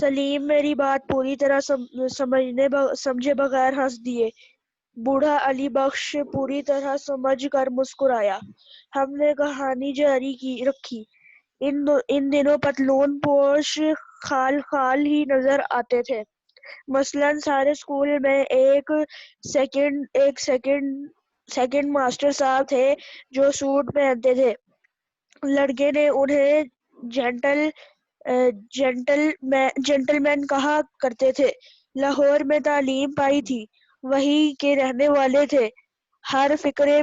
سلیم میری بات پوری طرح سمجھے بغیر ہنس دیے۔ بوڑھا علی بخش پوری طرح سمجھ کر مسکرایا۔ ہم نے کہانی جاری رکھی۔ ان دنوں پتلون پوش خال خال ہی نظر آتے تھے۔ مثلاً سارے اسکول میں ایک سیکنڈ ماسٹر صاحب تھے جو سوٹ پہنتے تھے۔ لڑکے نے انہیں جینٹل مین کہا کرتے تھے۔ لاہور میں تعلیم پائی تھی، وہیں کے رہنے والے تھے۔ ہر فقرے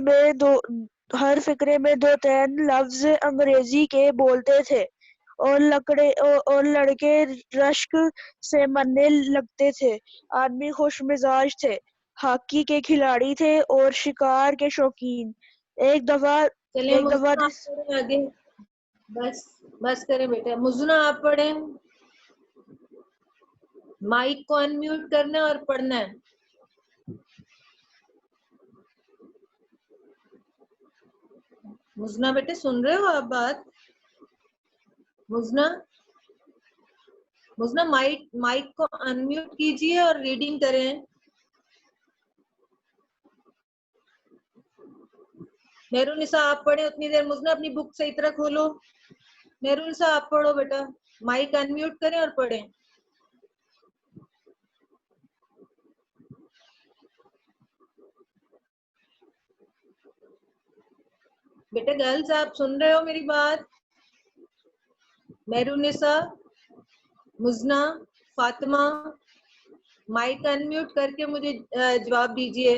میں دو تین لفظ انگریزی کے بولتے تھے اور لڑکے رشک سے مرنے لگتے تھے۔ آدمی خوش مزاج تھے، ہاکی کے کھلاڑی تھے اور شکار کے شوقین۔ ایک دفعہ چلیں مزنا آپ پڑھیں آگے، بس کریں بیٹا۔ مزنا آپ پڑھیں، مائک کو ان میوٹ کرنا ہے اور پڑھنا ہے۔ مزنا بیٹے سن رہے ہو آپ بات؟ مزنا مائک کو ان میوٹ کیجئے اور ریڈنگ کریں۔ میرونسا آپ پڑھیں اتنی دیر۔ مزنا اپنی بک صحیح طرح کھولو۔ میرونسا آپ پڑھو بیٹا، مائک ان میوٹ کریں اور پڑھیں۔ بیٹے گرلز آپ سن رہے ہو میری بات؟ میرونسا، مزنا، فاطمہ، مائک ان میوٹ کر کے مجھے جواب دیجئے۔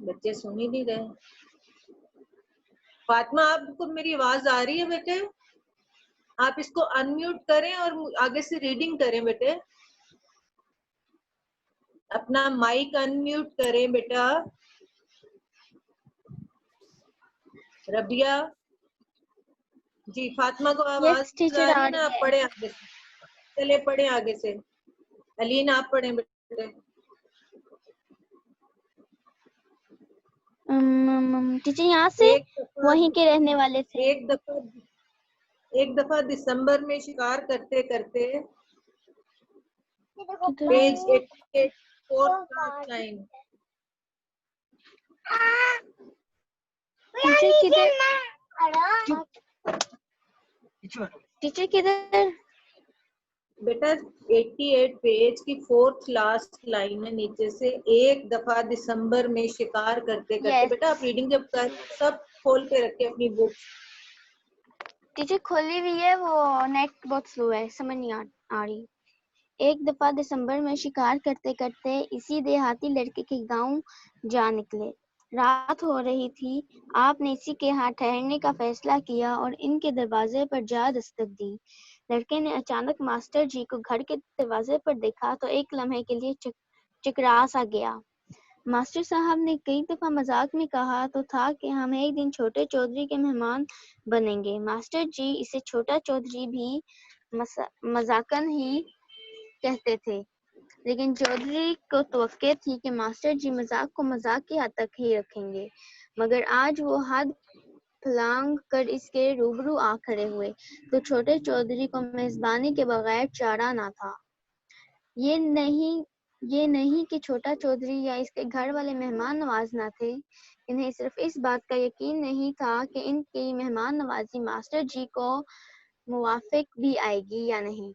بچے سن ہی نہیں رہے۔ فاطمہ آپ کو میری آواز آ رہی ہے بیٹے؟ آپ اس کو ان میوٹ کریں اور آگے سے ریڈنگ کریں بیٹے۔ اپنا مائک ان میوٹ کریں بیٹا۔ ربیہ جی، فاطمہ کو آواز آ رہی ہے نا؟ آپ پڑھیں آگے سے، چلے پڑھیں آگے سے۔ علین آپ پڑھیں بیٹے۔ ٹیچر یہاں سے وہیں کے رہنے والے تھے۔ ایک دفعہ دسمبر میں شکار کرتے کرتے، page 88 forth last line. Teacher کدھر؟ بیٹا 88 پیج کی فورتھ لاسٹ لائن ہے نیچے سے۔ ایک دفعہ دسمبر میں شکار کرتے کرتے۔ بیٹا آپ ریڈنگ جب کر سب کھول کے رکھے اپنی بک۔ ٹیچر کھولی ہوئی ہے، وہ نیٹ بہت سلو ہے، سمجھ نہیں آ رہی۔ ایک دفعہ دسمبر میں شکار کرتے کرتے اسی دیہاتی لڑکے کے گاؤں جا نکلے۔ رات ہو رہی تھی۔ آپ نے اسی کے ہاں ٹھہرنے کا فیصلہ کیا اور ان کے دروازے پر جا دستک دی۔ لڑکے نے اچانک ماسٹر جی کو گھر کے دروازے پر دیکھا تو ایک لمحے کے لیے چکرا سا گیا۔ ماسٹر صاحب نے کئی دفعہ مذاق میں کہا تو تھا کہ ہم ایک دن چھوٹے چودھری کے مہمان بنیں گے۔ ماسٹر جی اسے چھوٹا چودھری بھی مذاقن ہی کہتے تھے، لیکن چودھری کو توقع تھی کہ ماسٹر جی مذاق کو مذاق کی حد تک ہی رکھیں گے، مگر آج وہ حد پھلانگ کر اس کے روبرو آ کھڑے ہوئے تو چھوٹے چودھری کو میزبانی کے بغیر چارہ نہ تھا۔ یہ نہیں کہ چھوٹا چودھری یا اس کے گھر والے مہمان نواز نہ تھے، انہیں صرف اس بات کا یقین نہیں تھا کہ ان کی مہمان نوازی ماسٹر جی کو موافق بھی آئے گی یا نہیں۔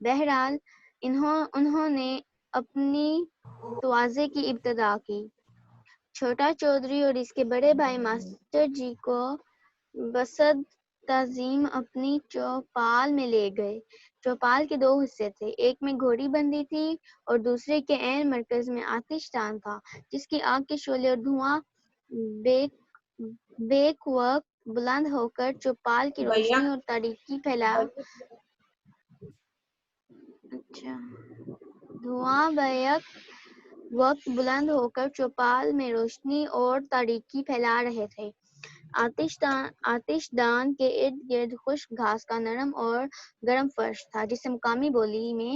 بہرحال انہوں نے اپنی تواضع کی ابتدا کی۔ چھوٹا چودھری اور اس کے بڑے بھائی ماسٹر جی کو بصد تعظیم اپنی چوپال میں لے گئے۔ چوپال کے دو حصے تھے، ایک میں گھوڑی بندھی تھی اور دوسرے کے عین مرکز میں آتش دان تھا، جس کی آگ کے شعلے اور دھواں بیک وقت بلند ہو کر چوپال کی روشنی اور تاریکی پھیلا رہے تھے۔ آتش دان کے ارد گرد خشک گھاس کا نرم اور گرم فرش تھا، جسے مقامی بولی میں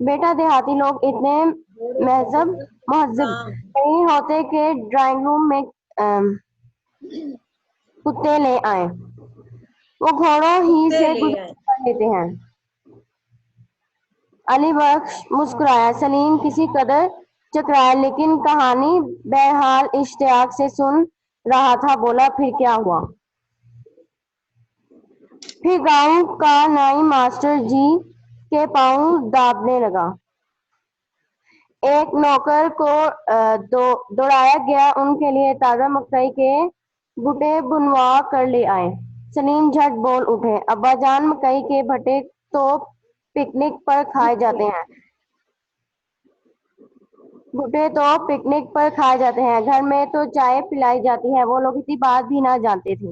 بیٹا دیہاتی لوگ اتنے مہذب نہیں ہوتے کہ ڈرائنگ روم میں کتے لے آئیں، وہ گھوڑوں ہی سے گزر کر لیتے ہیں۔ علی بخش مسکرایا۔ سلیم کسی قدر چکرایا لیکن کہانی بہرحال اشتیاق سے سن رہا تھا۔ بولا پھر کیا ہوا؟ پھر گاؤں کا نائی ماسٹر جی کے پاؤں دابنے لگا۔ ایک نوکر کو دوڑایا گیا ان کے لیے تازہ مکئی کے بھٹے بنوا کر لے آئے۔ سلیم جھٹ بول اٹھے، ابا جان مکئی کے بھٹے تو پکنک پر کھائے جاتے ہیں۔ بھٹے تو پکنک پر کھائے جاتے ہیں، گھر میں تو چائے پلائی جاتی ہے۔ وہ لوگ اتنی بات بھی نہ جانتے تھے۔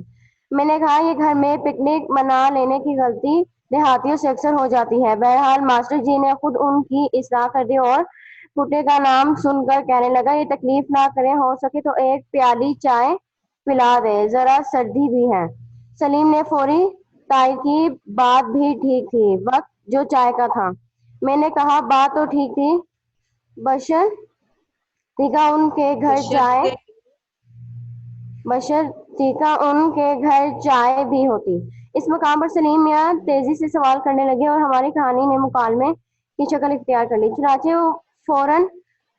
میں نے کہا یہ گھر میں پکنک منا لینے کی غلطی دیہاتیوں سے اکثر ہو جاتی ہے۔ بہرحال ماسٹر جی نے خود ان کی اصلاح کر دی اور بھٹے کا نام سن کر کہنے لگا یہ تکلیف نہ کریں، ہو سکے تو ایک پیالی چائے پلا دیں، ذرا سردی بھی ہے۔ سلیم نے فوری تائید کی، بات بھی ٹھیک تھی، وقت جو چائے کا تھا۔ میں نے کہا بات تو ٹھیک تھی بشرطیکہ ان کے گھر چائے بھی ہوتی۔ اس مقام پر سلیم میاں تیزی سے سوال کرنے لگے اور ہماری کہانی نے مکالمے کی شکل اختیار کر لی۔ چنانچہ وہ فوراً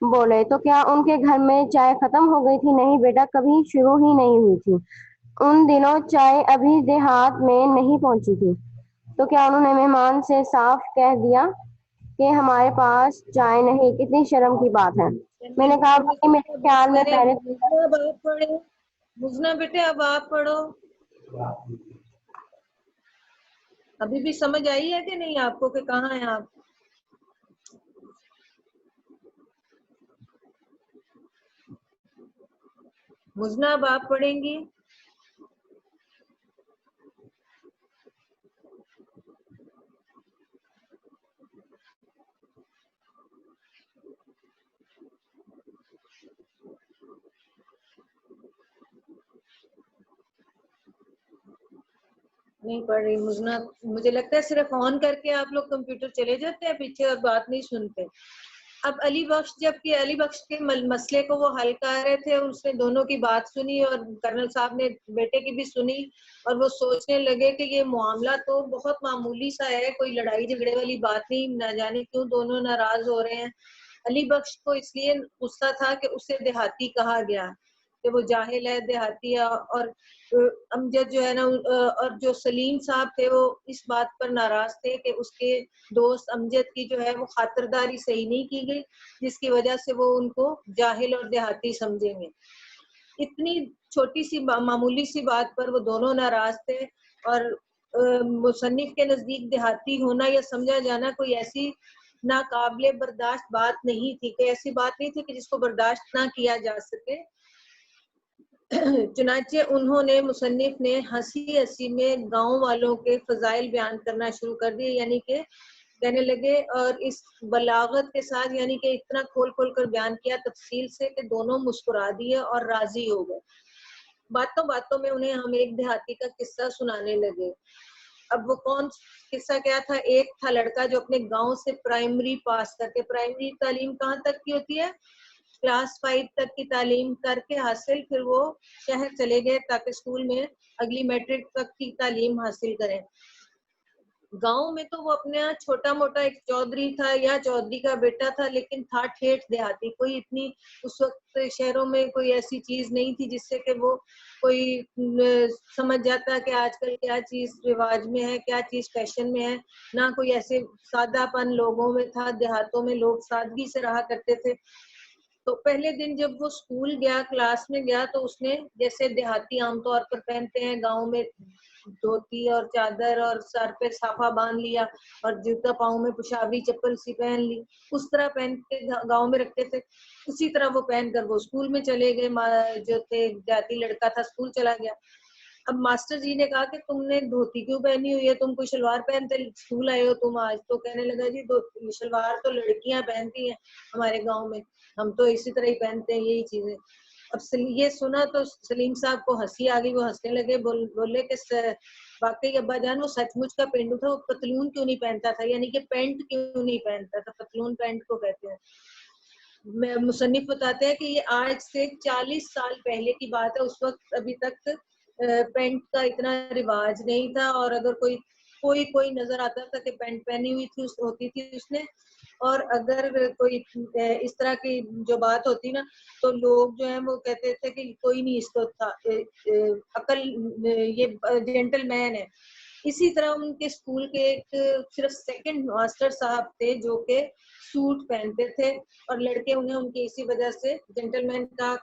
بولے، تو کیا ان کے گھر میں چائے ختم ہو گئی تھی؟ نہیں بیٹا، کبھی شروع ہی نہیں ہوئی تھی۔ ان دنوں چائے ابھی دیہات میں نہیں پہنچی تھی۔ تو کیا انہوں نے مہمان سے صاف کہہ دیا کہ ہمارے پاس چائے نہیں؟ کتنی شرم کی بات ہے۔ میں نے کہا بھائی میرے خیال میں پہلے مزنا بیٹے اب آپ پڑھو۔ ابھی بھی سمجھ آئی ہے کہ نہیں آپ کو کہ کہاں ہیں آپ؟ مزنا اب آپ پڑھیں گی؟ نہیں پڑھ رہی مزنا، مجھے لگتا ہے صرف آن کر کے آپ لوگ کمپیوٹر چلے جاتے ہیں پیچھے اور بات نہیں سنتے۔ اب علی بخش جبکہ علی بخش کے مسئلے کو وہ حل کر رہے تھے، اس نے دونوں کی بات سنی اور کرنل صاحب نے بیٹے کی بھی سنی، اور وہ سوچنے لگے کہ یہ معاملہ تو بہت معمولی سا ہے، کوئی لڑائی جھگڑے والی بات نہیں، نہ جانے کیوں دونوں ناراض ہو رہے ہیں۔ علی بخش کو اس لیے غصہ تھا کہ اسے دیہاتی کہا گیا کہ وہ جاہل ہے، دیہاتی ہے، اور امجد جو ہے نا، اور جو سلیم صاحب تھے وہ اس بات پر ناراض تھے کہ اس کے دوست امجد کی جو ہے وہ خاطرداری صحیح نہیں کی گئی، جس کی وجہ سے وہ ان کو جاہل اور دیہاتی سمجھیں گے۔ اتنی چھوٹی سی معمولی سی بات پر وہ دونوں ناراض تھے، اور مصنف کے نزدیک دیہاتی ہونا یا سمجھا جانا کوئی ایسی ناقابل برداشت بات نہیں تھی، کہ ایسی بات نہیں تھی کہ جس کو برداشت نہ کیا جا سکے۔ چنانچہ انہوں نے مصنف نے ہنسی ہنسی میں گاؤں والوں کے فضائل بیان کرنا شروع کر دیے، یعنی کہ کہنے لگے، اور اس بلاغت کے ساتھ یعنی کہ اتنا کھول کھول کر بیان کیا تفصیل سے کہ دونوں مسکرا دیے اور راضی ہو گئے۔ باتوں باتوں میں انہیں ہم ایک دیہاتی کا قصہ سنانے لگے۔ اب وہ کون قصہ کیا تھا؟ ایک تھا لڑکا جو اپنے گاؤں سے پرائمری پاس کر کے، پرائمری تعلیم کہاں تک کی ہوتی ہے؟ کلاس 5 تک کی تعلیم کر کے حاصل، پھر وہ شہر چلے گئے تاکہ اسکول میں اگلی میٹرک تک کی تعلیم حاصل کریں۔ گاؤں میں تو وہ اپنے یہاں چھوٹا موٹا ایک چودھری تھا یا چودھری کا بیٹا تھا، لیکن تھا ٹھیٹھ دیہاتی، کوئی اتنی اس وقت شہروں میں کوئی ایسی چیز نہیں تھی جس سے کہ وہ کوئی سمجھ جاتا کہ آج کل کیا چیز رواج میں ہے، کیا چیز فیشن میں ہے، نہ کوئی ایسے سادہ پن لوگوں میں تھا۔ دیہاتوں میں لوگ سادگی سے رہا کرتے تھے۔ تو پہلے دن جب وہ اسکول گیا، کلاس میں گیا، تو اس نے جیسے دیہاتی عام طور پر پہنتے ہیں گاؤں میں، دھوتی اور چادر اور سر پہ صافہ باندھ لیا اور جوتا پاؤں میں پشاوی چپل سی پہن لی، اس طرح پہن کے گاؤں میں رکھتے تھے، اسی طرح وہ پہن کر وہ اسکول میں چلے گئے۔ جو تھے دیہاتی لڑکا تھا، اسکول چلا گیا۔ اب ماسٹر جی نے کہا کہ تم نے دھوتی کیوں پہنی ہوئی ہے، تم کوئی شلوار پہنتے اسکول آئے ہو تم آج؟ تو کہنے لگا جی شلوار تو لڑکیاں پہنتی ہیں ہمارے گاؤں میں، ہم تو اسی طرح ہی پہنتے ہیں یہی چیزیں۔ اب یہ سنا تو سلیم صاحب کو ہنسی آ گئی، وہ ہنسنے لگے، بولے کہ واقعی ابا جان وہ سچ مچ کا پینڈو تھا, وہ پتلون کیوں نہیں پہنتا تھا, یعنی کہ پینٹ کیوں نہیں پہنتا تھا, پتلون پینٹ کو کہتے ہیں. مصنف بتاتے ہیں کہ یہ آج سے 40 سال پہلے کی بات ہے, اس وقت ابھی تک پینٹ کا اتنا رواج نہیں تھا, اور اگر کوئی نظر آتا تھا کہ پینٹ پہنی ہوئی تھی ہوتی تھی اس نے, اور اگر کوئی اس طرح کی جو بات ہوتی نا تو لوگ جو ہیں وہ کہتے تھے کہ کوئی نہیں اس کو تھا عقل, یہ جینٹل مین ہے. اسی طرح ان کے اسکول کے ایک صرف سیکنڈ ماسٹر صاحب تھے جو کہ سوٹ پہنتے تھے, اور لڑکے انہیں ان کی اسی وجہ سے جینٹل مین کہا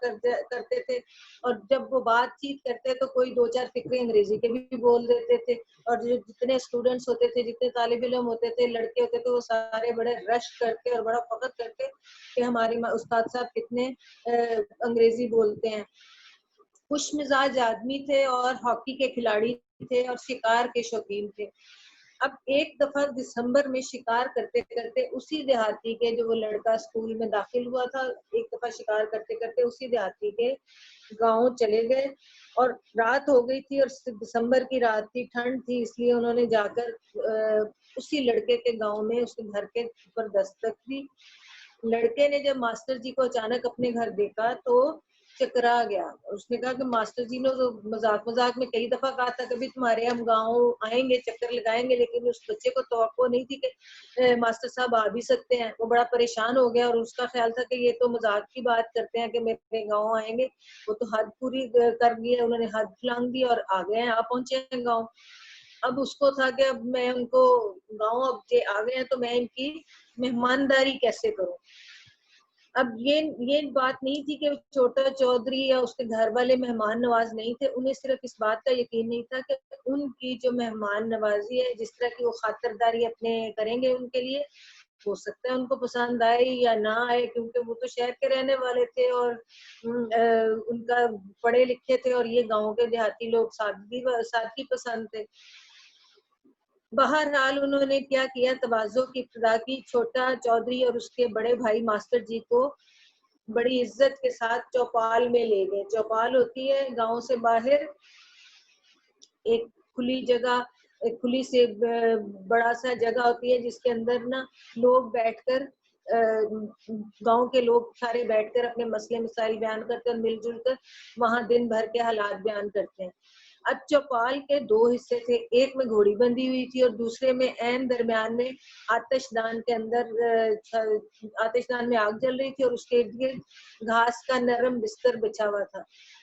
کرتے تھے. اور جب وہ بات چیت کرتے تو کوئی 2-4 فقرے انگریزی کے بھی بول دیتے تھے, اور جو جتنے اسٹوڈنٹس ہوتے تھے, جتنے طالب علم ہوتے تھے, لڑکے ہوتے تھے, وہ سارے بڑے رش کرتے اور بڑا فخر کرتے کہ ہمارے استاد صاحب کتنے انگریزی بولتے ہیں. خوش مزاج آدمی تھے اور ہاکی کے کھلاڑی تھے اور شکار کے شوقین تھے. اب ایک دفعہ دسمبر میں شکار کرتے کرتے اسی دیہاتی کے جو وہ لڑکا اسکول میں داخل ہوا تھا, ایک دفعہ شکار کرتے کرتے اسی دیہاتی کے گاؤں چلے گئے, اور رات ہو گئی تھی اور دسمبر کی رات تھی, ٹھنڈ تھی, اس لیے انہوں نے جا کر اسی لڑکے کے گاؤں میں اس کے گھر کے اوپر دستک دی. لڑکے نے جب ماسٹر جی کو اچانک اپنے گھر دیکھا تو چکرا گیا. اس نے کہا کہ ماسٹر جی نے تو مذاق میں کئی دفعہ کہا تھا کبھی تمہارے ہم گاؤں آئیں گے, چکر لگائیں گے, لیکن اس بچے کو توقع نہیں تھی کہ ماسٹر صاحب آ بھی سکتے ہیں. وہ بڑا پریشان ہو گیا, اور اس کا خیال تھا کہ یہ تو مذاق کی بات کرتے ہیں کہ میرے گاؤں آئیں گے. وہ تو حد پوری کر دی ہے, انہوں نے حد پھلانگ دی اور آ گئے ہیں, آ پہنچے ہیں گاؤں. اب اس کو تھا کہ اب میں ان کو گاؤں اب آ گئے ہیں تو میں ان کی مہمانداری کیسے کروں. اب یہ بات نہیں تھی کہ چھوٹا چودھری یا اس کے گھر والے مہمان نواز نہیں تھے, انہیں صرف اس بات کا یقین نہیں تھا کہ ان کی جو مہمان نوازی ہے, جس طرح کی وہ خاطرداری اپنے کریں گے ان کے لیے, ہو سکتا ہے ان کو پسند آئے یا نہ آئے, کیونکہ وہ تو شہر کے رہنے والے تھے اور ان کا پڑھے لکھے تھے, اور یہ گاؤں کے دیہاتی لوگ سادگی پسند تھے. بہرحال انہوں نے کیا کیا, تواضع کی ابتدا کی. چھوٹا چودھری اور اس کے بڑے بھائی ماسٹر جی کو بڑی عزت کے ساتھ چوپال میں لے گئے. چوپال ہوتی ہے گاؤں سے باہر ایک کھلی جگہ, ایک کھلی سے بڑا سا جگہ ہوتی ہے جس کے اندر نا لوگ بیٹھ کر گاؤں کے لوگ سارے بیٹھ کر اپنے مسئلے مسائل بیان کرتے ہیں اور مل جل کر وہاں دن بھر کے حالات بیان کرتے ہیں. اب چوپال کے 2 حصے تھے, ایک میں گھوڑی بندھی ہوئی تھی اور دوسرے میں عین درمیان میں آتش دان کے اندر آتش دان میں آگ جل رہی تھی, اور اس کے ارد گرد گھاس کا نرم بستر بچھا ہوا تھا.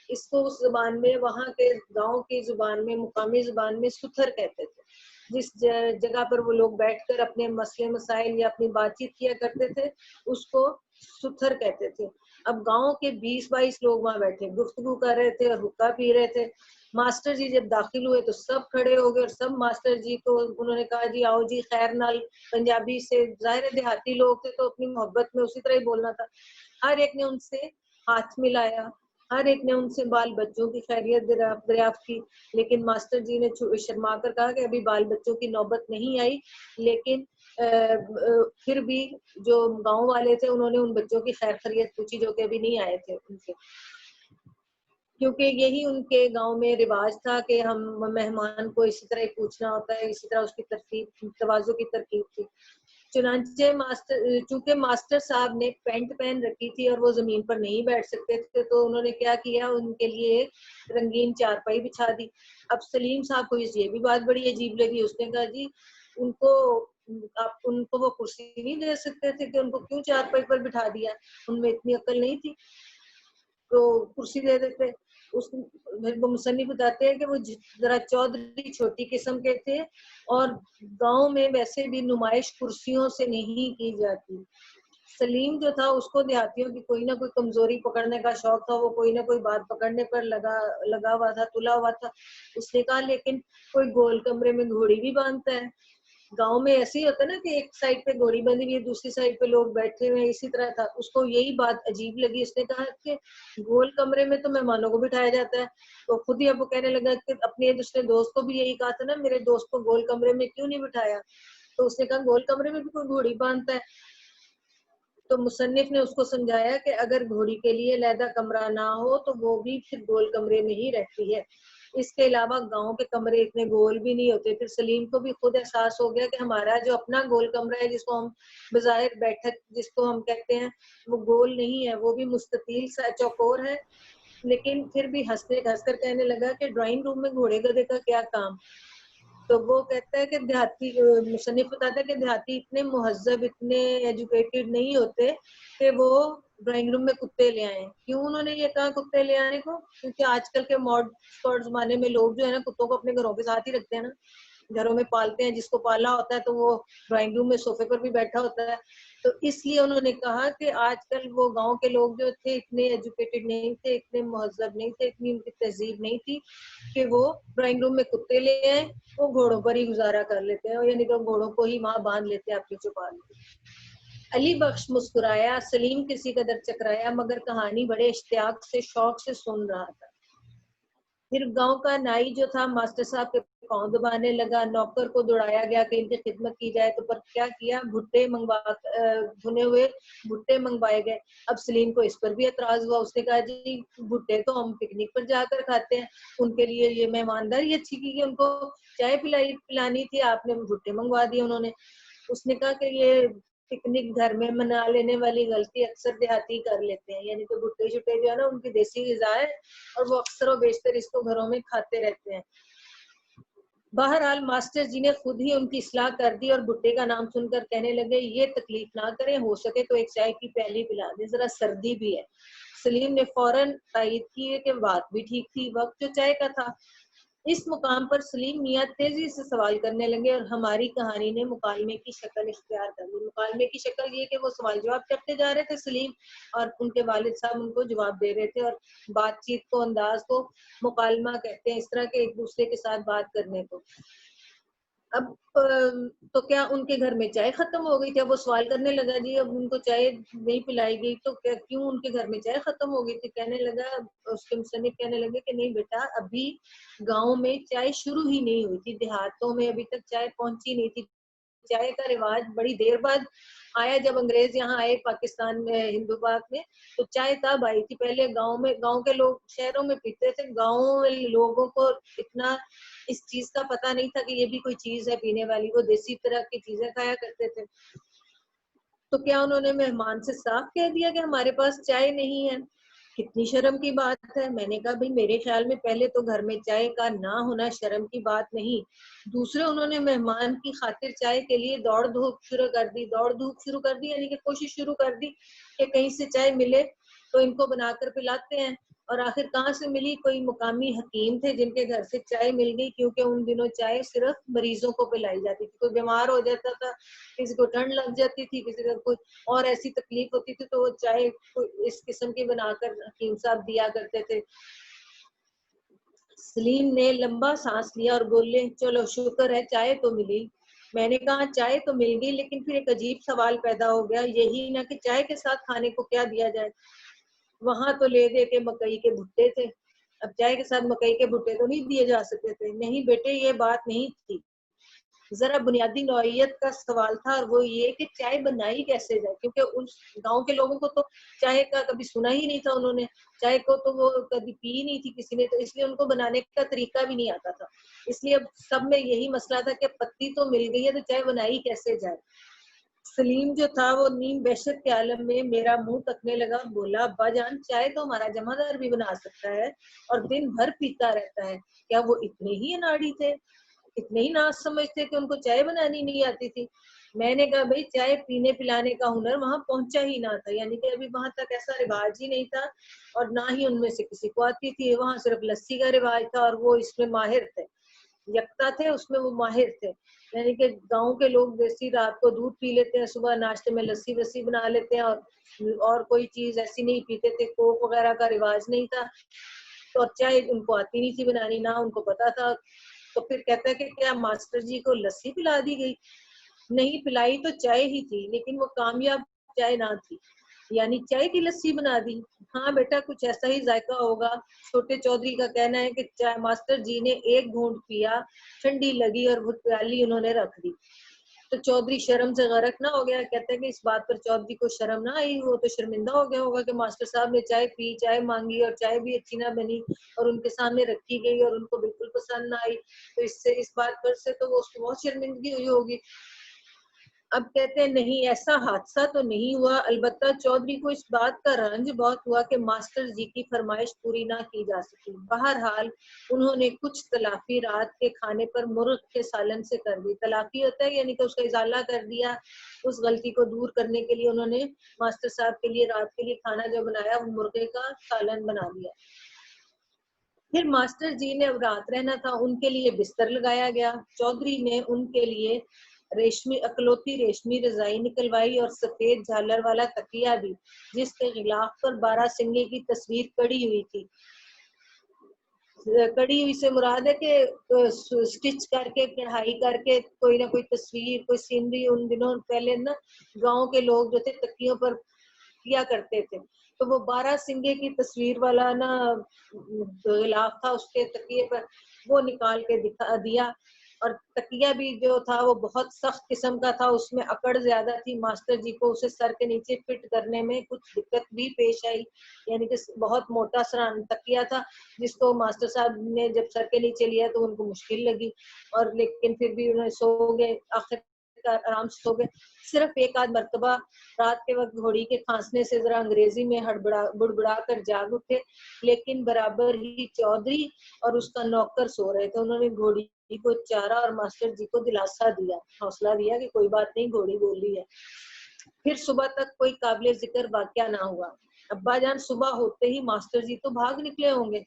اس کو اس زبان میں, وہاں کے گاؤں کی زبان میں, مقامی زبان میں ستھر کہتے تھے. جس جگہ پر وہ لوگ بیٹھ کر اپنے مسئلے مسائل یا اپنی بات چیت کیا کرتے تھے اس کو ستھر کہتے تھے. اب گاؤں کے 20-22 لوگ وہاں بیٹھے گفتگو کر رہے تھے اور حقہ پی رہے تھے. ماسٹر جی جب داخل ہوئے تو سب کھڑے ہو گئے اور سب ماسٹر جی کو انہوں نے کہا جی آؤ جی خیر نال. پنجابی سے ظاہر دیہاتی لوگ تھے تو اپنی محبت میں اسی طرح ہی بولنا تھا. ہر ایک نے ان سے ہاتھ ملایا, ہر ایک نے ان سے بال بچوں کی خیریت دریافت کی. لیکن ماسٹر جی نے شرما کر کہا کہ ابھی بال بچوں کی نوبت نہیں آئی, لیکن پھر بھی جو گاؤں والے تھے انہوں نے ان بچوں کی خیر خیریت پوچھی جو کہ ابھی نہیں آئے تھے ان سے, کیونکہ یہی ان کے گاؤں میں رواج تھا کہ ہم مہمان کو اسی طرح پوچھنا ہوتا ہے, اسی طرح اس کی ترتیب تواضع کی ترکیب تھی. چنانچہ چونکہ ماسٹر صاحب نے پینٹ پہن رکھی تھی اور وہ زمین پر نہیں بیٹھ سکتے تھے تو انہوں نے کیا کیا, ان کے لیے رنگین چارپائی بچھا دی. اب سلیم صاحب کو یہ بھی بات بڑی عجیب لگی. اس نے کہا جی آپ ان کو وہ کرسی نہیں دے سکتے تھے کہ ان کو کیوں چارپائی پر بٹھا دیا, ان میں اتنی عقل نہیں تھی تو کرسی دے دیتے. وہ مصنف بتاتے ہیں کہ وہ ذرا چودھری چھوٹی قسم کے تھے اور گاؤں میں ویسے بھی نمائش کرسیوں سے نہیں کی جاتی. سلیم جو تھا اس کو دیہاتیوں کی کوئی نہ کوئی کمزوری پکڑنے کا شوق تھا, وہ کوئی نہ کوئی بات پکڑنے پر لگا ہوا تھا, تلا ہوا تھا. اس نے کہا لیکن کوئی گول کمرے میں گھوڑی بھی باندھتا ہے. گاؤں میں ایسے ہی ہوتا ہے نا کہ ایک سائڈ پہ گھوڑی بندھی ہوئی ہے, دوسری سائڈ پہ لوگ بیٹھے ہوئے ہیں, اسی طرح تھا. اس کو یہی بات عجیب لگی. اس نے کہا کہ گول کمرے میں تو مہمانوں کو بٹھایا جاتا ہے. تو خود ہی اب وہ کہنے لگا کہ اپنے دوسرے دوست کو بھی یہی کہا تھا نا, میرے دوست کو گول کمرے میں کیوں نہیں بٹھایا. تو اس نے کہا گول کمرے میں بھی کوئی گھوڑی باندھتا ہے. تو مصنف نے اس کو سمجھایا کہ اگر گھوڑی کے لیے علیحدہ کمرہ نہ ہو تو وہ بھی پھر گول کمرے میں ہی رہتی ہے. اس کے علاوہ گاؤں کے کمرے اتنے گول بھی نہیں ہوتے. پھر سلیم کو بھی خود احساس ہو گیا کہ ہمارا جو اپنا گول کمرہ ہے جس کو ہم بظاہر بیٹھک جس کو ہم کہتے ہیں وہ گول نہیں ہے, وہ بھی مستطیل سا چوکور ہے. لیکن پھر بھی ہنس کر کہنے لگا کہ ڈرائنگ روم میں گھوڑے گدھے کا کیا کام. تو وہ کہتا ہے کہ دیہاتی مصنف بتاتا ہے کہ دیہاتی اتنے مہذب اتنے ایجوکیٹڈ نہیں ہوتے کہ وہ ڈرائنگ روم میں کتے لے آئے. کیوں انہوں نے یہ کہا کتے لے آنے کو؟ کیونکہ آج کل کے ماڈرن زمانے میں لوگ جو ہے نا کتوں کو اپنے گھروں کے ساتھ ہی رکھتے ہیں نا, گھروں میں پالتے ہیں. جس کو پالا ہوتا ہے تو وہ ڈرائنگ روم میں صوفے پر بھی بیٹھا ہوتا ہے. تو اس لیے انہوں نے کہا کہ آج کل وہ گاؤں کے لوگ جو تھے اتنے ایجوکیٹڈ نہیں تھے, اتنے مہذب نہیں تھے, اتنی ان کی تہذیب نہیں تھی کہ وہ ڈرائنگ روم میں کتے لے آئے. وہ گھوڑوں پر ہی گزارا کر لیتے ہیں, یعنی تو گھوڑوں کو ہی وہاں باندھ لیتے ہیں اپنی چھپا لیتے. علی بخش مسکرایا. سلیم کسی قدر چکرایا مگر کہانی بڑے اشتیاق سے شوق سے سن رہا تھا. پھر گاؤں کا نائی جو تھا ماسٹر صاحب کے پاؤں دبانے لگا. نوکر کو دوڑایا گیا کہ ان کی خدمت کی جائے. تو پر کیا کیا, بھٹے بھنے ہوئے بھٹے منگوائے گئے. اب سلیم کو اس پر بھی اعتراض ہوا. اس نے کہا جی بھٹے تو ہم پکنک پر جا کر کھاتے ہیں, ان کے لیے یہ مہمانداری اچھی کی کہ ان کو چائے پلانی تھی, آپ نے بھٹے منگوا دیے. انہوں نے اس نے کہا کہ یہ پکنک گھر میں منا لینے والی غلطی اکثر دیہاتی کر لیتے ہیں, یعنی تو بھٹے شٹے جو ہے نا ان کی دیسی غذا ہے اور وہ اکثر و بیشتر اس کو گھروں میں کھاتے رہتے ہیں. بہرحال ماسٹر جی نے خود ہی ان کی اصلاح کر دی اور بھٹے کا نام سن کر کہنے لگے یہ تکلیف نہ کریں, ہو سکے تو ایک چائے کی پیالی پلا دیں, ذرا سردی بھی ہے. سلیم نے فوراً تائید کی کہ بات بھی ٹھیک تھی, وقت جو چائے کا تھا. اس مقام پر سلیم میاں تیزی سے سوال کرنے لگے اور ہماری کہانی نے مکالمے کی شکل اختیار کر لی. مکالمے کی شکل یہ کہ وہ سوال جواب کرتے جا رہے تھے سلیم, اور ان کے والد صاحب ان کو جواب دے رہے تھے. اور بات چیت کو انداز کو مکالمہ کہتے ہیں, اس طرح کے ایک دوسرے کے ساتھ بات کرنے کو. اب تو کیا ان کے گھر میں چائے ختم ہو گئی تھی؟ اب وہ سوال کرنے لگا جی اب ان کو چائے نہیں پلائی گئی تو کیوں ان کے گھر میں چائے ختم ہو گئی تھی؟ کہنے لگا, اس کے مصنف کہنے لگے کہ نہیں بیٹا, ابھی گاؤں میں چائے شروع ہی نہیں ہوئی تھی, دیہاتوں میں ابھی تک چائے پہنچی نہیں تھی. چائے کا رواج بڑی دیر بعد آیا, جب انگریز یہاں آئے پاکستان میں, ہندو پاک میں, تو چائے تب آئی تھی. پہلے گاؤں کے لوگ شہروں میں پیتے تھے, گاؤں میں لوگوں کو اتنا اس چیز کا پتہ نہیں تھا کہ یہ بھی کوئی چیز ہے پینے والی, وہ دیسی طرح کی چیزیں کھایا کرتے تھے. تو کیا انہوں نے مہمان سے صاف کہہ دیا کہ ہمارے پاس چائے نہیں ہے؟ کتنی شرم کی بات ہے. میں نے کہا بھئی میرے خیال میں پہلے تو گھر میں چائے کا نہ ہونا شرم کی بات نہیں. دوسرے انہوں نے مہمان کی خاطر چائے کے لیے دوڑ دھوپ شروع کر دی, یعنی کہ کوشش شروع کر دی کہ کہیں سے چائے ملے تو ان کو بنا کر پلاتے ہیں. اور آخر کہاں سے ملی؟ کوئی مقامی حکیم تھے جن کے گھر سے چائے مل گئی, کیونکہ ان دنوں چائے صرف مریضوں کو پلائی جاتی تھی. کوئی بیمار ہو جاتا تھا, کسی کو ٹھنڈ لگ جاتی تھی, کسی کو کوئی اور ایسی تکلیف ہوتی تھی, تو وہ چائے اس قسم کی بنا کر حکیم صاحب دیا کرتے تھے. سلیم نے لمبا سانس لیا اور بولے چلو شکر ہے چائے تو ملی. میں نے کہا چائے تو مل گئی, لیکن پھر ایک عجیب سوال پیدا ہو گیا, یہی نہ کہ چائے کے ساتھ کھانے کو کیا دیا جائے. وہاں تو لے دے کے مکئی کے بھٹے تھے, اب چائے کے ساتھ مکئی کے بھٹے تو نہیں دیے جا سکتے تھے. نہیں بیٹے یہ بات نہیں تھی, ذرا بنیادی نوعیت کا سوال تھا, اور وہ یہ کہ چائے بنائی کیسے جائے, کیونکہ اس گاؤں کے لوگوں کو تو چائے کا کبھی سنا ہی نہیں تھا, انہوں نے چائے کو تو وہ کبھی پی ہی نہیں تھی کسی نے, تو اس لیے ان کو بنانے کا طریقہ بھی نہیں آتا تھا. اس لیے اب سب میں یہی مسئلہ تھا کہ پتی تو مل گئی ہے تو چائے بنائی کیسے جائے. سلیم جو تھا وہ نیم بحثت کے عالم میں میرا منہ تکنے لگا, بولا ابا جان چائے تو ہمارا جمعدار بھی بنا سکتا ہے اور دن بھر پیتا رہتا ہے. کیا وہ اتنے ہی اناڑی تھے, اتنے ہی ناز سمجھتے کہ ان کو چائے بنانی نہیں آتی تھی؟ میں نے کہا بھائی چائے پینے پلانے کا ہنر وہاں پہنچا ہی نہ تھا, یعنی کہ ابھی وہاں تک ایسا رواج ہی نہیں تھا, اور نہ ہی ان میں سے کسی کو آتی تھی. وہاں صرف لسی کا رواج تھا اور وہ اس میں ماہر تھے, یکتا تھے اس میں, وہ ماہر تھے. یعنی کہ گاؤں کے لوگ دیسی رات کو دودھ پی لیتے ہیں, صبح ناشتے میں لسی وسی بنا لیتے ہیں, اور کوئی چیز ایسی نہیں پیتے تھے, کوک وغیرہ کا رواج نہیں تھا. تو چائے ان کو آتی نہیں تھی بنانی, نہ ان کو پتا تھا. تو پھر کہتا ہے کہ کیا ماسٹر جی کو لسی پلا دی گئی؟ نہیں, پلائی تو چائے ہی تھی, لیکن وہ کامیاب چائے نہ تھی. یعنی چائے کی لسی بنا دی؟ ہاں بیٹا کچھ ایسا ہی ذائقہ ہوگا. چھوٹے چودھری کا کہنا ہے کہ چائے ماسٹر جی نے ایک گھونٹ پیا, ٹھنڈی لگی اور وہ پیالی انہوں نے رکھ دی. تو چودھری شرم سے غرق نہ ہو گیا. کہتے ہیں کہ اس بات پر چودھری کو شرم نہ آئی, وہ تو شرمندہ ہو گیا ہوگا کہ ماسٹر صاحب نے چائے پی, چائے مانگی اور چائے بھی اچھی نہ بنی اور ان کے سامنے رکھی گئی اور ان کو بالکل پسند نہ آئی, تو اس بات پر سے تو وہ اس کو بہت شرمندگی ہوئی ہوگی. اب کہتے ہیں نہیں, ایسا حادثہ تو نہیں ہوا, البتہ چودھری کو اس بات کا رنج بہت ہوا کہ ماسٹر جی کی فرمائش پوری نہ کی جا سکی. بہرحال انہوں نے کچھ تلافی رات کے کھانے پر مرغ کے سالن سے کر دی. تلافی ہوتا ہے یعنی کہ اس کا ازالہ کر دیا, اس غلطی کو دور کرنے کے لیے انہوں نے ماسٹر صاحب کے لیے رات کے لیے کھانا جو بنایا وہ مرغے کا سالن بنا دیا. پھر ماسٹر جی نے اب رات رہنا تھا, ان کے لیے بستر لگایا گیا. چودھری نے ان کے لیے اکلوتی ریشمی رضائی نکلوائی اور سفید جھالر والا تکیہ بھی, جس کے غلاف پر 12 سنگے کی تصویر کڑی ہوئی تھی. کڑی ہوئی سے مراد ہے کہ سٹچ کر کے کڑھائی کر کے کوئی نہ کوئی تصویر, کوئی سینری. ان دنوں پہلے نا گاؤں کے لوگ جو تھے تکیوں پر کیا کرتے تھے, تو وہ 12 سنگے کی تصویر والا نا غلاف تھا اس کے تکیے پر, وہ نکال کے دکھا دیا. اور تکیہ بھی جو تھا وہ بہت سخت قسم کا تھا, اس میں اکڑ زیادہ تھی. ماسٹر جی کو اسے سر کے نیچے فٹ کرنے میں کچھ دقت بھی پیش آئی, یعنی کہ بہت موٹا سران تکیہ تھا جس کو ماسٹر صاحب نے جب سر کے نیچے لیا تو ان کو مشکل لگی, اور لیکن پھر بھی انہیں سو گئے, آخر آرام سے سو گئے. صرف ایک آدھ مرتبہ رات کے وقت گھوڑی کے کھانسنے سے ذرا انگریزی میں بڑبڑا کر جاگ اٹھے, لیکن برابر ہی چودھری اور اس کا نوکر سو رہے تھے. انہوں نے گھوڑی کو چارا اور ماسٹر جی کو دلاسا دیا, حوصلہ دیا کہ کوئی بات نہیں, گھوڑی بول رہی ہے. پھر صبح تک کوئی قابل ذکر واقعہ نہ ہوا. ابا جان صبح ہوتے ہی ماسٹر جی تو بھاگ نکلے ہوں گے,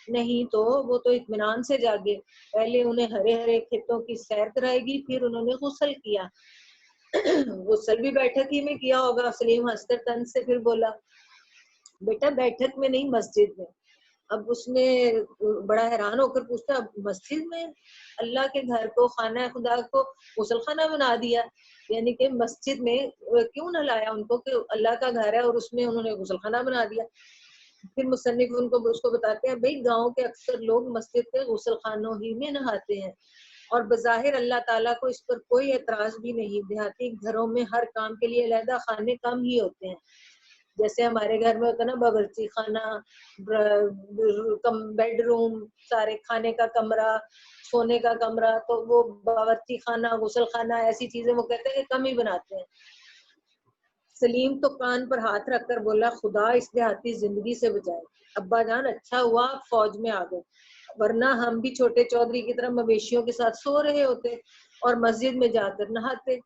نہیں تو وہ تو اطمینان سے جاگے. پہلے انہیں ہرے ہرے کھیتوں کی سیر کرائے گی, پھر انہوں نے غسل کیا. غسل بھی بیٹھک ہی میں کیا ہوگا. سلیم ہنس کر طنز سے پھر بولا, بیٹا بیٹھک میں نہیں مسجد میں. اب اس نے بڑا حیران ہو کر پوچھا, مسجد میں؟ اللہ کے گھر کو, خانہ خدا کو غسل خانہ بنا دیا, یعنی کہ مسجد میں کیوں نہ لایا ان کو کہ اللہ کا گھر ہے اور اس میں انہوں نے غسل خانہ بنا دیا. پھر مصنف اس کو بتاتے ہیں, بھئی گاؤں کے اکثر لوگ مسجد کے غسل خانوں ہی میں نہاتے ہیں, اور بظاہر اللہ تعالیٰ کو اس پر کوئی اعتراض بھی نہیں. دیہاتی گھروں میں ہر کام کے لیے علیحدہ خانے کم ہی ہوتے ہیں, جیسے ہمارے گھر میں ہوتا ہے نا باورچی خانہ, بیڈ روم, سارے کھانے کا کمرہ, سونے کا کمرہ, تو وہ باورچی خانہ, غسل خانہ, ایسی چیزیں وہ کہتے ہیں کہ کم ہی بناتے ہیں. سلیم تو کان پر ہاتھ رکھ کر بولا, خدا اس دیہاتی زندگی سے بچائے. ابا جان اچھا ہوا آپ فوج میں آ گئے, ورنہ ہم بھی چھوٹے چودھری کی طرح مویشیوں کے ساتھ سو رہے ہوتے اور مسجد میں جا کر نہاتے.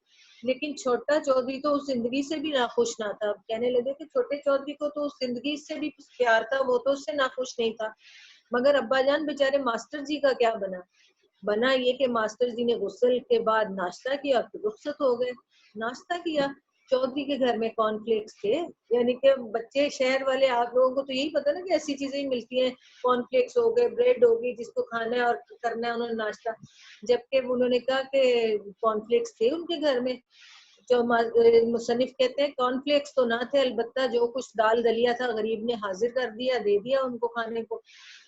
لیکن چھوٹا چودھری تو اس زندگی سے بھی ناخوش نہ تھا. کہنے لگے کہ چھوٹے چودھری کو تو اس زندگی سے بھی پیار تھا, وہ تو اس سے ناخوش نہیں تھا. مگر ابا جان بیچارے ماسٹر جی کا کیا بنا یہ کہ ماسٹر جی نے غسل کے بعد ناشتہ کیا, پھر رخصت ہو گئے. ناشتہ کیا؟ چودھری کے گھر میں کارن فلیکس تھے, یعنی کہ بچے شہر والے آپ لوگوں کو تو یہی پتا نا کہ ایسی چیزیں ہی ملتی ہیں, کارن فلیکس ہو گئے, بریڈ ہوگی, جس کو کھانا ہے اور کرنا ہے انہوں نے ناشتہ. جبکہ انہوں نے کہا کہ کارن فلیکس تھے ان کے گھر میں. جو مصنف کہتے ہیں کارن فلیکس تو نہ تھے, البتہ جو کچھ دال دلیا تھا غریب نے حاضر کر دیا, دے دیا ان کو کھانے کو.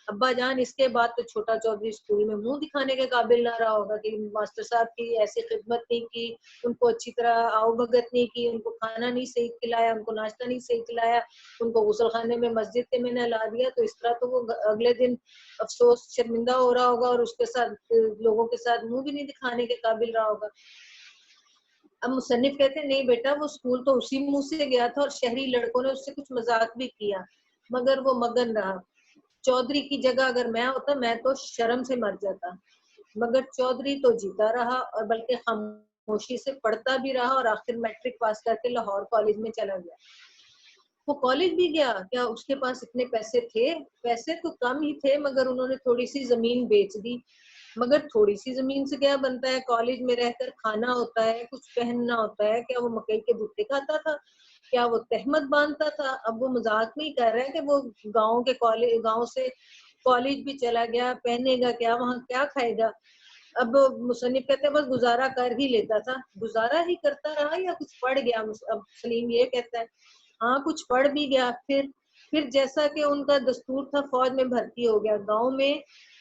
ابا جان اس کے بعد تو چھوٹا چودھری اسکول میں منہ دکھانے کے قابل نہ رہا ہوگا کہ ماسٹر صاحب کی ایسی خدمت نہیں کی, ان کو اچھی طرح آؤ بھگت نہیں کی, ان کو کھانا نہیں صحیح کھلایا, ان کو ناشتہ نہیں صحیح کھلایا, ان کو غسل خانے میں مسجد کے میں نے لا دیا. تو اس طرح تو وہ اگلے دن افسوس شرمندہ ہو رہا ہوگا, اور اس کے ساتھ لوگوں کے ساتھ منہ بھی نہیں دکھانے کے قابل رہا ہوگا. اب مصنف کہتے ہیں نہیں بیٹا, وہ اسکول تو اسی منہ سے گیا تھا, اور شہری لڑکوں نے اس سے کچھ مذاق بھی کیا, مگر وہ مگن رہا. چودھری کی جگہ اگر میں ہوتا میں تو شرم سے مر جاتا, مگر چودھری تو جیتا رہا, اور بلکہ خاموشی سے پڑھتا بھی رہا, اور آخر میٹرک پاس کر کے لاہور کالج میں چلا گیا. وہ کالج بھی گیا, کیا اس کے پاس اتنے پیسے تھے؟ پیسے تو کم ہی تھے, مگر انہوں نے تھوڑی سی زمین بیچ دی. مگر تھوڑی سی زمین سے کیا بنتا ہے, کالج میں رہ کر کھانا ہوتا ہے, کچھ پہننا ہوتا ہے. کیا وہ مکئی کے بھٹے کھاتا تھا؟ کیا وہ تہمت باندھتا تھا؟ اب وہ مذاق میں ہی کر رہے ہیں کہ وہ گاؤں سے کالج بھی چلا گیا, پہنے گا کیا, وہاں کیا کھائے گا. اب مصنف کہتے ہیں بس گزارا کر ہی لیتا تھا. گزارا ہی کرتا رہا یا کچھ پڑھ گیا؟ اب سلیم یہ کہتا ہے ہاں کچھ پڑھ بھی گیا. پھر پھر جیسا کہ ان کا دستور تھا فوج میں بھرتی ہو گیا. گاؤں میں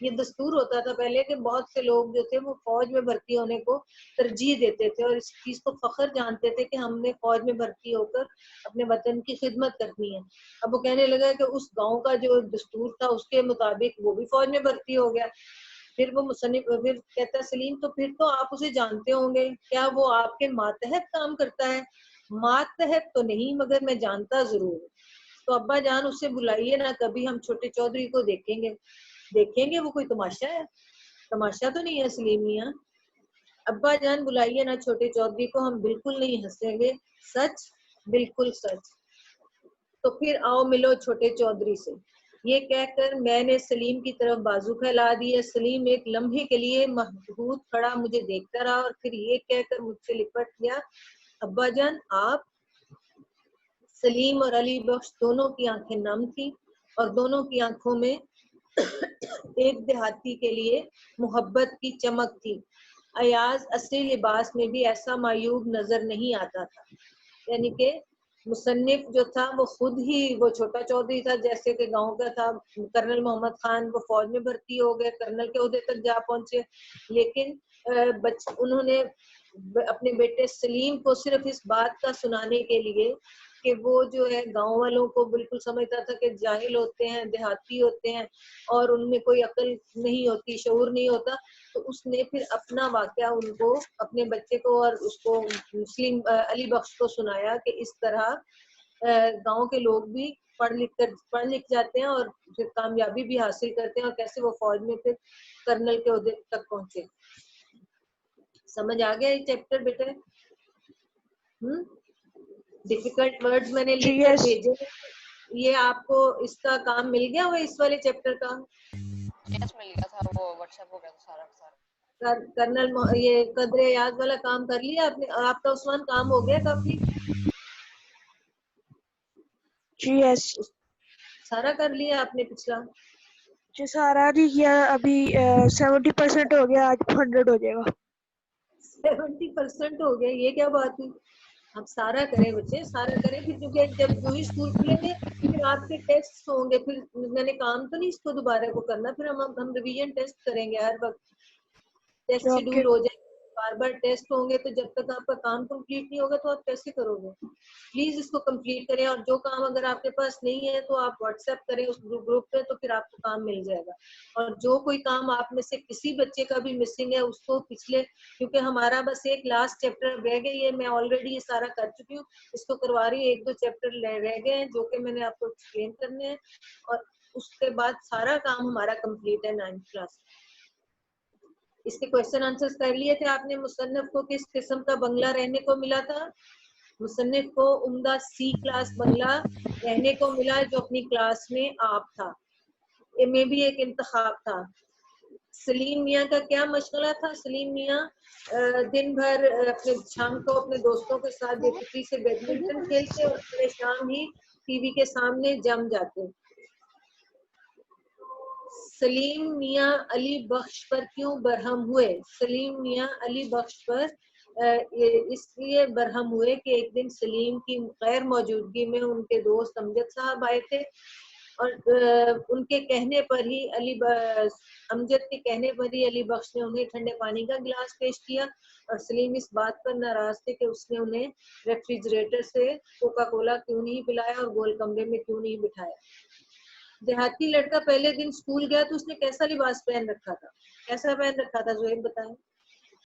یہ دستور ہوتا تھا پہلے کہ بہت سے لوگ جو تھے وہ فوج میں بھرتی ہونے کو ترجیح دیتے تھے اور اس چیز کو فخر جانتے تھے کہ ہم نے فوج میں بھرتی ہو کر اپنے وطن کی خدمت کرنی ہے. اب وہ کہنے لگا کہ اس گاؤں کا جو دستور تھا اس کے مطابق وہ بھی فوج میں بھرتی ہو گیا. پھر وہ مصنف پھر کہتا ہے سلیم تو پھر تو آپ اسے جانتے ہوں گے, کیا وہ آپ کے ماتحت کام کرتا ہے؟ ماتحت تو نہیں مگر میں جانتا ضرور. تو ابا جان اسے بلائیے نا, کبھی ہم چھوٹے چودھری کو دیکھیں گے وہ کوئی تماشا ہے؟ تماشا تو نہیں ہے سلیم میاں. ابا جان بلائیے نا چھوٹے چودھری کو, ہم بالکل نہیں ہنسیں گے, سچ بالکل سچ. تو پھر آؤ ملو چھوٹے چودھری سے. یہ کہہ کر میں نے سلیم کی طرف بازو پھیلا دیے. سلیم ایک لمحے کے لیے محبوب کھڑا مجھے دیکھتا رہا اور پھر یہ کہہ کر مجھ سے لپٹ گیا, ابا جان آپ؟ سلیم اور علی بخش دونوں کی آنکھیں نم تھی اور دونوں کی آنکھوں میں ایک دیہاتی کے لیے محبت کی چمک تھی. ایاز اصلی لباس میں بھی ایسا معیوب نظر نہیں آتا تھا. یعنی کہ مصنف جو تھا وہ خود ہی وہ چھوٹا چودھری تھا جیسے کہ گاؤں کا تھا. کرنل محمد خان وہ فوج میں بھرتی ہو گئے, کرنل کے عہدے تک جا پہنچے, لیکن انہوں نے اپنے بیٹے سلیم کو صرف اس بات کا سنانے کے لیے کہ وہ جو ہے گاؤں والوں کو بالکل سمجھتا تھا کہ جاہل ہوتے ہیں, دیہاتی ہوتے ہیں اور ان میں کوئی عقل نہیں ہوتی, شعور نہیں ہوتا, تو اس نے پھر اپنا واقعہ ان کو, اپنے بچے کو اور اس کو مسلم علی بخش کو سنایا کہ اس طرح گاؤں کے لوگ بھی پڑھ لکھ جاتے ہیں اور پھر کامیابی بھی حاصل کرتے ہیں اور کیسے وہ فوج میں پھر کرنل کے عہدے تک پہنچے. سمجھ آ گیا یہ چیپٹر بیٹے؟ ڈیفیکلٹ ورڈز میں نے لکھ کر بھیجے. یہ آپ کو اس کا کام مل گیا وہ اس والے چیپٹر کا؟ یس مل گیا تھا, وہ واٹس ایپ ہو گیا تھا سارا. کرنل یہ قدر یاد والا کام کر لیا آپ نے؟ آپ کا عثمان کام ہو گیا کافی؟ جی یس, سارا کر لیا آپ نے پچھلا؟ جی سارا نہیں کیا ابھی, 70% ہو گیا, آج 100 ہو جائے گا. 70% ہو گیا, یہ کیا بات ہوئی؟ آپ سارا کریں بچے, سارا کریں. پھر کیونکہ جب جو ہی اسکول کھلیں گے پھر آپ کے ٹیسٹ ہوں گے, پھر میں نے کام تو نہیں اس کو دوبارہ کو کرنا, پھر ہم ریویژن ٹیسٹ کریں گے ہر وقت. ٹیسٹ اوکے, شیڈول ہو جائے, بار بار ٹیسٹ ہوں گے, تو جب تک آپ کا کام کمپلیٹ نہیں ہوگا تو آپ کیسے کرو گے؟ پلیز اس کو کمپلیٹ کریں. اور جو کام اگر آپ کے پاس نہیں ہے تو آپ واٹس ایپ کریں اس گروپ پہ, تو پھر آپ کو کام مل جائے گا. اور جو کوئی کام آپ میں سے کسی بچے کا بھی مسنگ ہے اس کو پچھلے, کیونکہ ہمارا بس ایک لاسٹ چیپٹر رہ گئے, یہ میں آلریڈی یہ سارا کر چکی ہوں, اس کو کروا رہی ہوں. 1-2 چیپٹر رہ گئے ہیں جو کہ میں نے آپ کو ایکسپلین کرنے ہیں, اور اس کے بعد سارا کام ہمارا کمپلیٹ ہے 9th کلاس. اس کے کوشچن آنسر کر لیے تھے آپ نے. مصنف کو کس قسم کا بنگلہ رہنے کو ملا تھا؟ مصنف کو عمدہ C کلاس بنگلہ رہنے کو ملا جو اپنی کلاس میں آپ تھا. یہ میں بھی ایک انتخاب تھا. سلیم میاں کا کیا مشغلہ تھا؟ سلیم میاں دن بھر اپنے شام کو اپنے دوستوں کے ساتھ بے فکری سے بیڈمنٹن کھیلتے اور صبح شام ہی ٹی وی کے سامنے جم جاتے. سلیم میاں علی بخش پر کیوں برہم ہوئے؟ سلیم میاں علی بخش پر اس لیے برہم ہوئے کہ ایک دن سلیم کی غیر موجودگی میں ان کے دوست امجد صاحب آئے تھے, اور ان کے کہنے پر ہی امجد کے کہنے پر ہی علی بخش نے انہیں ٹھنڈے پانی کا گلاس پیش کیا, اور سلیم اس بات پر ناراض تھے کہ اس نے انہیں ریفریجریٹر سے کوکا کولا کیوں نہیں پلایا اور گول کمرے میں کیوں نہیں بٹھایا. دیہاتی لڑکا پہلے دن اسکول گیا تو اس نے کیسا لباس پہن رکھا تھا؟ کیسا پہن رکھا تھا زہیب بتائیں.